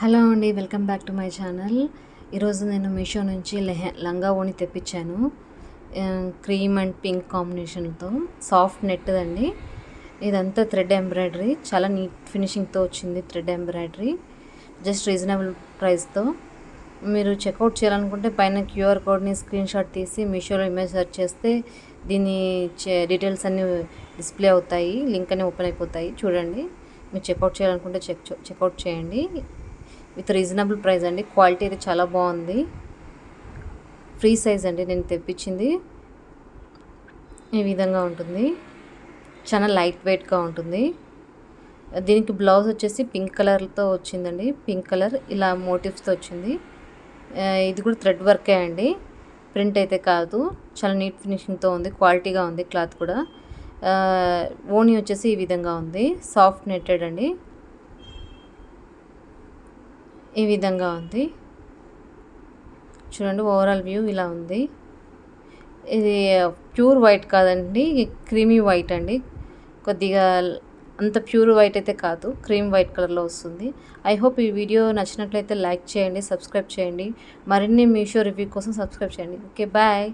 Hello అండి, welcome back to my channel. ఈరోజు నేను మీషో నుంచి లంగా ఓణి తెప్పించాను. క్రీమ్ అండ్ పింక్ కాంబినేషన్తో సాఫ్ట్ నెట్ అండి. ఇదంతా థ్రెడ్ ఎంబ్రాయిడరీ, చాలా నీట్ ఫినిషింగ్తో వచ్చింది. థ్రెడ్ ఎంబ్రాయిడరీ జస్ట్ రీజనబుల్ ప్రైస్తో. మీరు చెక్అవుట్ చేయాలనుకుంటే పైన క్యూఆర్ కోడ్ని స్క్రీన్ షాట్ తీసి మీషోలో ఇమేజ్ సెర్చ్ చేస్తే దీని డీటెయిల్స్ అన్నీ డిస్ప్లే అవుతాయి. లింక్ అన్నీ ఓపెన్ అయిపోతాయి. చూడండి, మీరు చెక్అవుట్ చేయాలనుకుంటే చెక్అవుట్ చేయండి. విత్ రీజనబుల్ ప్రైస్ అండి. క్వాలిటీ అయితే చాలా బాగుంది. ఫ్రీ సైజ్ అండి నేను తెప్పించింది. ఈ విధంగా ఉంటుంది. చాలా లైట్ వెయిట్గా ఉంటుంది. దీనికి బ్లౌజ్ వచ్చేసి పింక్ కలర్తో వచ్చిందండి. పింక్ కలర్ ఇలా మోటివ్స్తో వచ్చింది. ఇది కూడా థ్రెడ్ వర్కే అండి, ప్రింట్ అయితే కాదు. చాలా నీట్ ఫినిషింగ్తో ఉంది. క్వాలిటీగా ఉంది. క్లాత్ కూడా. ఓణి వచ్చేసి ఈ విధంగా ఉంది. సాఫ్ట్ నెట్టెడ్ అండి. ఈ విధంగా ఉంది. చూడండి, ఓవరాల్ వ్యూ ఇలా ఉంది. ఇది ప్యూర్ వైట్ కాదండి, క్రీమీ వైట్ అండి. కొద్దిగా అంత ప్యూర్ వైట్ అయితే కాదు, క్రీమ్ వైట్ కలర్లో వస్తుంది. ఐ హోప్ ఈ వీడియో నచ్చినట్లయితే లైక్ చేయండి, సబ్స్క్రైబ్ చేయండి. మరిన్ని మీషో రివ్యూ కోసం సబ్స్క్రైబ్ చేయండి. Okay, bye.